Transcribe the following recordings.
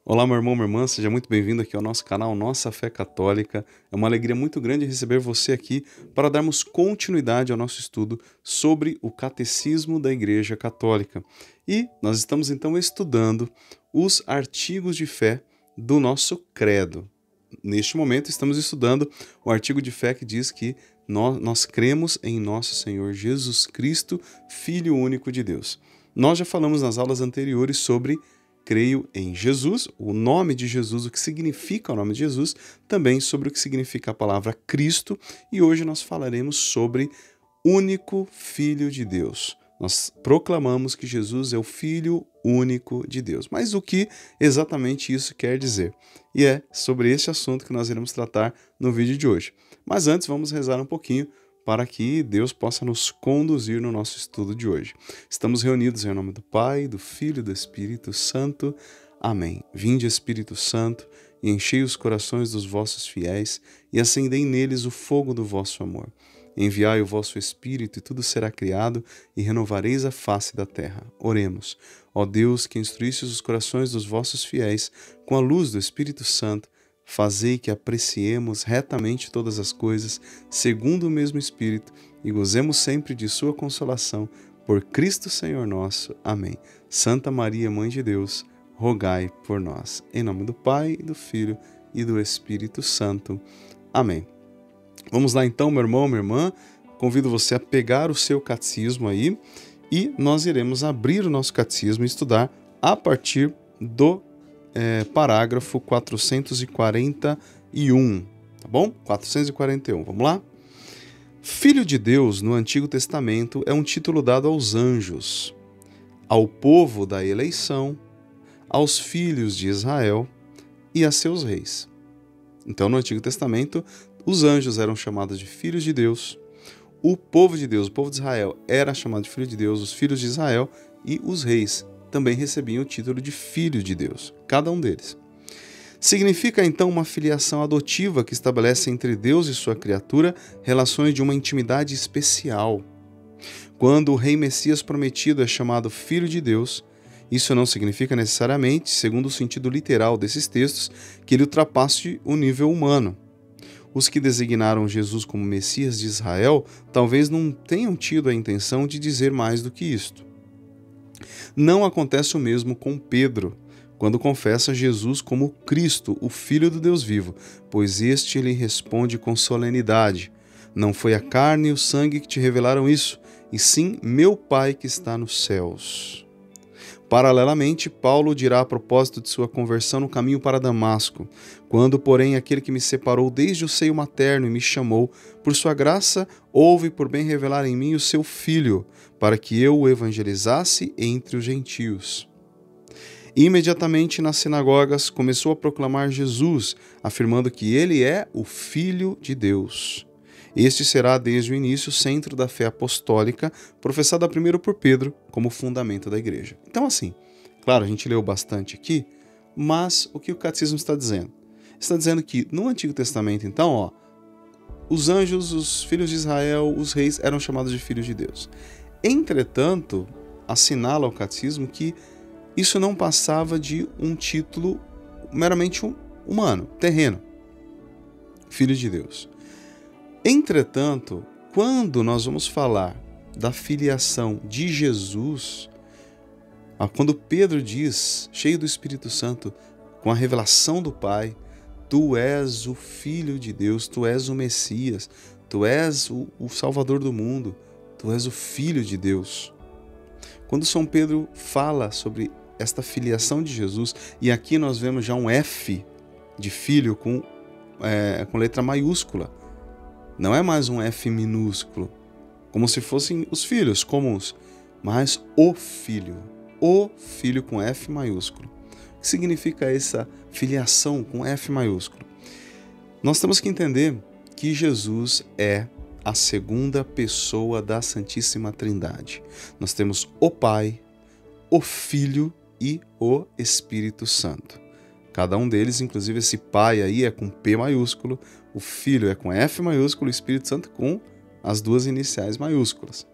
Olá, meu irmão, minha irmã, seja muito bem-vindo aqui ao nosso canal Nossa Fé Católica. É uma alegria muito grande receber você aqui para darmos continuidade ao nosso estudo sobre o Catecismo da Igreja Católica. E nós estamos então estudando os artigos de fé do nosso credo. Neste momento estamos estudando o artigo de fé que diz que nós cremos em nosso Senhor Jesus Cristo, Filho único de Deus. Nós já falamos nas aulas anteriores sobre creio em Jesus, o nome de Jesus, o que significa o nome de Jesus, também sobre o que significa a palavra Cristo, e hoje nós falaremos sobre único Filho de Deus. Nós proclamamos que Jesus é o Filho único de Deus. Mas o que exatamente isso quer dizer? E é sobre esse assunto que nós iremos tratar no vídeo de hoje. Mas antes vamos rezar um pouquinho para que Deus possa nos conduzir no nosso estudo de hoje. Estamos reunidos em nome do Pai, do Filho e do Espírito Santo. Amém. Vinde, Espírito Santo, e enchei os corações dos vossos fiéis, e acendei neles o fogo do vosso amor. Enviai o vosso Espírito, e tudo será criado, e renovareis a face da terra. Oremos. Ó Deus, que instruístes os corações dos vossos fiéis com a luz do Espírito Santo, fazei que apreciemos retamente todas as coisas, segundo o mesmo Espírito, e gozemos sempre de sua consolação, por Cristo Senhor nosso. Amém. Santa Maria, Mãe de Deus, rogai por nós. Em nome do Pai, do Filho e do Espírito Santo. Amém. Vamos lá então, meu irmão, minha irmã. Convido você a pegar o seu catecismo aí e nós iremos abrir o nosso catecismo e estudar a partir do parágrafo 441, tá bom? 441, vamos lá? Filho de Deus, no Antigo Testamento, é um título dado aos anjos, ao povo da eleição, aos filhos de Israel e a seus reis. Então, no Antigo Testamento, os anjos eram chamados de filhos de Deus, o povo de Deus, o povo de Israel, era chamado de filho de Deus, os filhos de Israel e os reis também recebiam o título de filho de Deus, cada um deles. Significa então uma filiação adotiva que estabelece entre Deus e sua criatura relações de uma intimidade especial. Quando o rei Messias prometido é chamado filho de Deus, isso não significa necessariamente, segundo o sentido literal desses textos, que ele ultrapasse o nível humano. Os que designaram Jesus como Messias de Israel talvez não tenham tido a intenção de dizer mais do que isto. Não acontece o mesmo com Pedro, quando confessa Jesus como Cristo, o Filho do Deus vivo, pois este lhe responde com solenidade: não foi a carne e o sangue que te revelaram isso, e sim meu Pai que está nos céus. Paralelamente, Paulo dirá a propósito de sua conversão no caminho para Damasco: quando, porém, aquele que me separou desde o seio materno e me chamou, por sua graça, houve por bem revelar em mim o seu Filho, para que eu o evangelizasse entre os gentios. Imediatamente nas sinagogas começou a proclamar Jesus, afirmando que ele é o Filho de Deus. Este será desde o início o centro da fé apostólica, professada primeiro por Pedro como fundamento da igreja. Então assim, claro, a gente leu bastante aqui, mas o que o catecismo está dizendo? Está dizendo que no Antigo Testamento, então, os anjos, os filhos de Israel, os reis eram chamados de filhos de Deus. Entretanto, assinala o catecismo que isso não passava de um título meramente humano, terreno, filho de Deus. Entretanto, quando nós vamos falar da filiação de Jesus, quando Pedro diz, cheio do Espírito Santo, com a revelação do Pai, tu és o Filho de Deus, tu és o Messias, tu és o Salvador do mundo, tu és o Filho de Deus. Quando São Pedro fala sobre esta filiação de Jesus, e aqui nós vemos já um F de filho com letra maiúscula, não é mais um F minúsculo, como se fossem os filhos comuns, mas o Filho com F maiúsculo. O que significa essa filiação com F maiúsculo? Nós temos que entender que Jesus é a segunda pessoa da Santíssima Trindade. Nós temos o Pai, o Filho e o Espírito Santo. Cada um deles, inclusive esse Pai aí é com P maiúsculo, o Filho é com F maiúsculo, o Espírito Santo com as duas iniciais maiúsculas.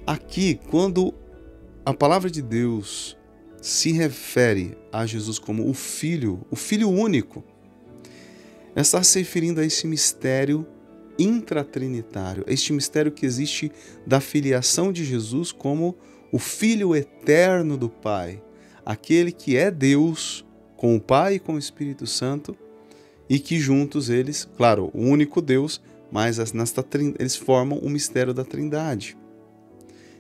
Aqui, quando a palavra de Deus se refere a Jesus como o Filho único, está se referindo a esse mistério intratrinitário, a este mistério que existe da filiação de Jesus como o Filho eterno do Pai, aquele que é Deus com o Pai e com o Espírito Santo, e que juntos eles, claro, o único Deus, mas eles formam o mistério da Trindade.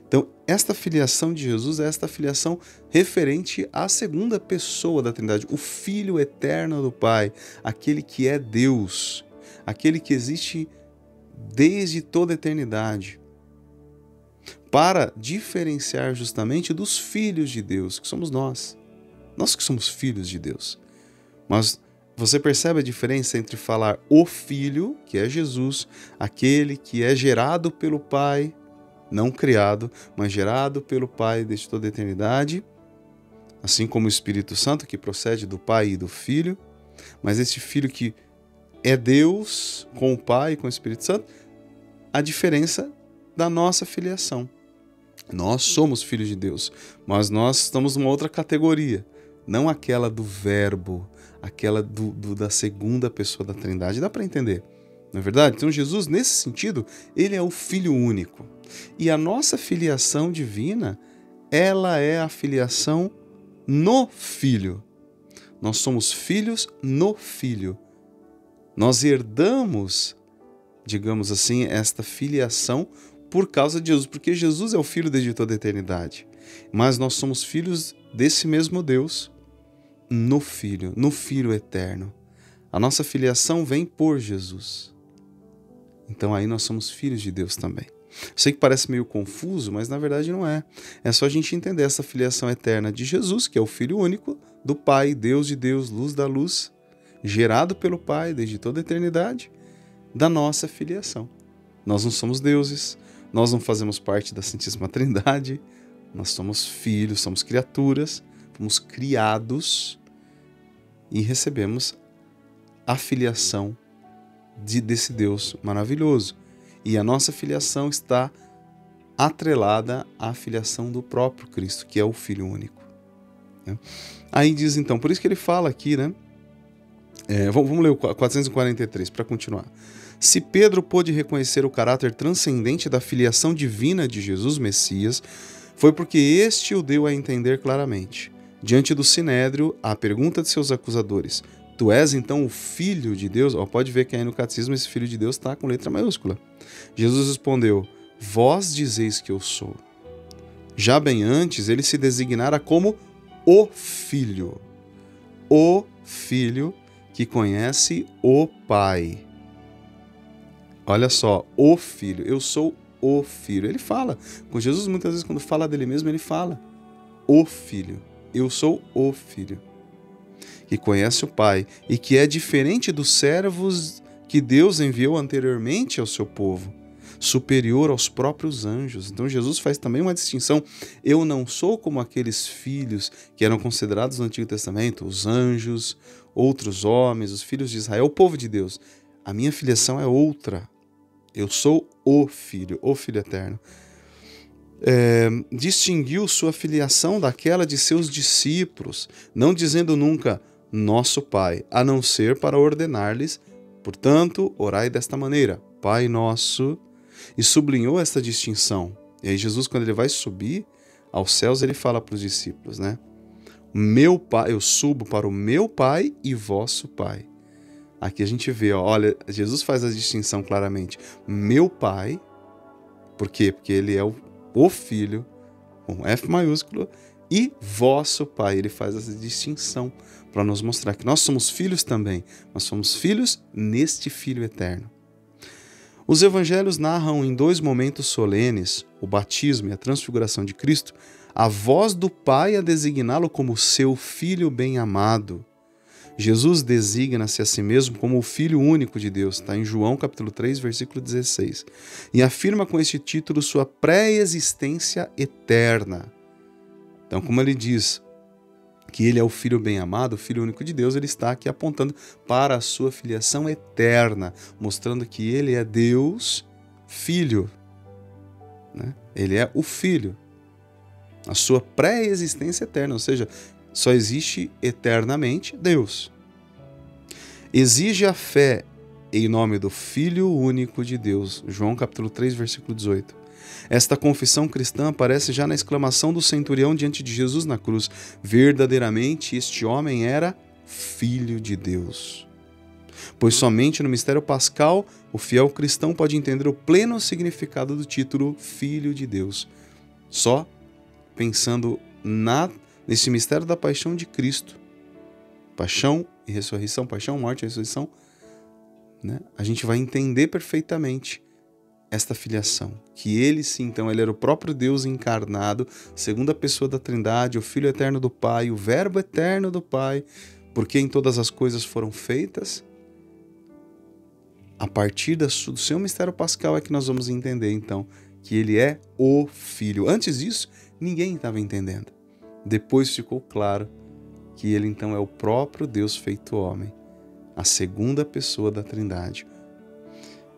Então, esta filiação de Jesus é esta filiação referente à segunda pessoa da Trindade, o Filho eterno do Pai, aquele que é Deus, aquele que existe desde toda a eternidade, para diferenciar justamente dos filhos de Deus, que somos nós que somos filhos de Deus. Mas você percebe a diferença entre falar o Filho, que é Jesus, aquele que é gerado pelo Pai, não criado, mas gerado pelo Pai desde toda a eternidade, assim como o Espírito Santo, que procede do Pai e do Filho, mas esse Filho que é Deus com o Pai e com o Espírito Santo, a diferença da nossa filiação. Nós somos filhos de Deus, mas nós estamos numa outra categoria, não aquela do Verbo, aquela da segunda pessoa da Trindade. Dá para entender, não é verdade? Então Jesus, nesse sentido, ele é o Filho único. E a nossa filiação divina, ela é a filiação no Filho. Nós somos filhos no Filho. Nós herdamos, digamos assim, esta filiação por causa de Jesus, porque Jesus é o Filho desde toda a eternidade. Mas nós somos filhos desse mesmo Deus no Filho eterno. A nossa filiação vem por Jesus. Então aí nós somos filhos de Deus também. Sei que parece meio confuso, mas na verdade não é. É só a gente entender essa filiação eterna de Jesus, que é o Filho único do Pai, Deus de Deus, luz da luz, gerado pelo Pai desde toda a eternidade, da nossa filiação. Nós não somos deuses, nós não fazemos parte da Santíssima Trindade, nós somos filhos, somos criaturas, fomos criados e recebemos a filiação desse Deus maravilhoso. E a nossa filiação está atrelada à filiação do próprio Cristo, que é o Filho único. Aí diz então, por isso que ele fala aqui, né? Vamos ler o 443 para continuar. Se Pedro pôde reconhecer o caráter transcendente da filiação divina de Jesus Messias, foi porque este o deu a entender claramente. Diante do Sinédrio, à pergunta de seus acusadores, tu és então o Filho de Deus? Pode ver que aí no catecismo esse Filho de Deus está com letra maiúscula. Jesus respondeu, vós dizeis que eu sou. Já bem antes, ele se designara como o Filho que conhece o Pai. Olha só, o Filho, eu sou o Filho. Ele fala, com Jesus muitas vezes quando fala dele mesmo, ele fala, o Filho, eu sou o Filho, que conhece o Pai e que é diferente dos servos que Deus enviou anteriormente ao seu povo, superior aos próprios anjos. Então Jesus faz também uma distinção. Eu não sou como aqueles filhos que eram considerados no Antigo Testamento, os anjos, outros homens, os filhos de Israel, o povo de Deus. A minha filiação é outra. Eu sou o Filho eterno. Distinguiu sua filiação daquela de seus discípulos, não dizendo nunca nosso Pai, a não ser para ordenar-lhes, portanto, orai desta maneira, Pai nosso, e sublinhou esta distinção. E aí Jesus, quando ele vai subir aos céus, ele fala para os discípulos, né? Meu Pai, eu subo para o meu Pai e vosso Pai. Aqui a gente vê, olha, Jesus faz a distinção claramente. Meu Pai, por quê? Porque ele é o Filho, com F maiúsculo, e vosso Pai. Ele faz essa distinção para nos mostrar que nós somos filhos também. Nós somos filhos neste Filho eterno. Os evangelhos narram em dois momentos solenes, o batismo e a transfiguração de Cristo, a voz do Pai a designá-lo como seu Filho bem-amado. Jesus designa-se a si mesmo como o Filho único de Deus, está em João capítulo 3, versículo 16, e afirma com este título sua pré-existência eterna. Então, como ele diz que ele é o Filho bem-amado, o Filho único de Deus, ele está aqui apontando para a sua filiação eterna, mostrando que ele é Deus Filho, né? Ele é o Filho. a sua pré-existência eterna, ou seja, só existe eternamente Deus. Exige a fé em nome do Filho único de Deus. João capítulo 3, versículo 18. Esta confissão cristã aparece já na exclamação do centurião diante de Jesus na cruz. Verdadeiramente este homem era Filho de Deus. Pois somente no mistério pascal o fiel cristão pode entender o pleno significado do título Filho de Deus. Só pensando nesse mistério da paixão de Cristo, paixão e ressurreição, paixão, morte e ressurreição, né? A gente vai entender perfeitamente esta filiação, que ele sim, então, ele era o próprio Deus encarnado, segunda pessoa da Trindade, o Filho eterno do Pai, o Verbo eterno do Pai, porque em todas as coisas foram feitas. A partir do seu mistério pascal é que nós vamos entender, então, que ele é o Filho. Antes disso, ninguém estava entendendo. Depois ficou claro que ele, então, é o próprio Deus feito homem, a segunda pessoa da Trindade.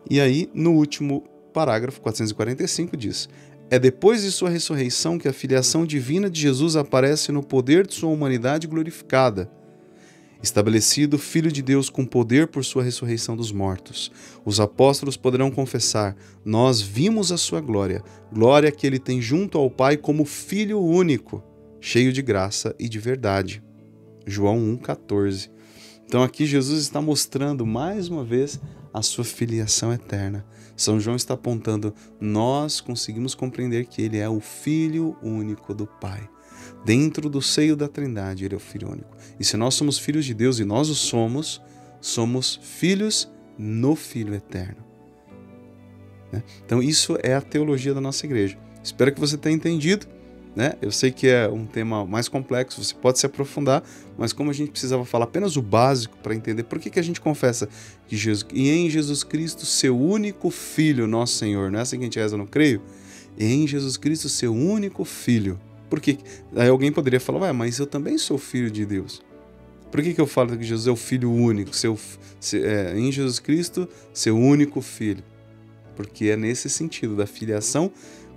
E aí, no último parágrafo, 445, diz: é depois de sua ressurreição que a filiação divina de Jesus aparece no poder de sua humanidade glorificada. Estabelecido Filho de Deus com poder por sua ressurreição dos mortos. Os apóstolos poderão confessar: nós vimos a sua glória, glória que ele tem junto ao Pai como Filho único, cheio de graça e de verdade. João 1,14. Então aqui Jesus está mostrando mais uma vez a sua filiação eterna. São João está apontando: nós conseguimos compreender que ele é o Filho único do Pai. Dentro do seio da Trindade, ele é o Filho único. E se nós somos filhos de Deus, e nós o somos filhos no Filho eterno. Então isso é a teologia da nossa igreja. Espero que você tenha entendido. Eu sei que é um tema mais complexo, você pode se aprofundar, mas como a gente precisava falar apenas o básico para entender por que a gente confessa que em Jesus Cristo, seu único Filho, nosso Senhor, não é assim que a gente reza no creio? Em Jesus Cristo, seu único Filho. Por quê? Aí alguém poderia falar: mas eu também sou filho de Deus. Por que eu falo que Jesus é o Filho único? Em Jesus Cristo, seu único Filho. Porque é nesse sentido da filiação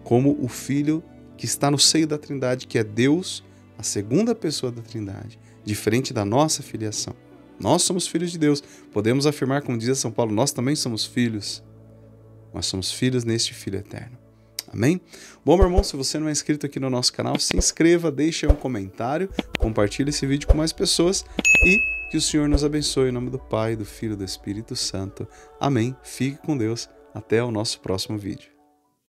como o Filho que está no seio da Trindade, que é Deus, a segunda pessoa da Trindade, diferente da nossa filiação. Nós somos filhos de Deus. Podemos afirmar, como diz São Paulo, nós também somos filhos. Nós somos filhos neste Filho eterno. Amém? Bom, meu irmão, se você não é inscrito aqui no nosso canal, se inscreva, deixe aí um comentário, compartilhe esse vídeo com mais pessoas e que o Senhor nos abençoe em nome do Pai, do Filho e do Espírito Santo. Amém. Fique com Deus. Até o nosso próximo vídeo.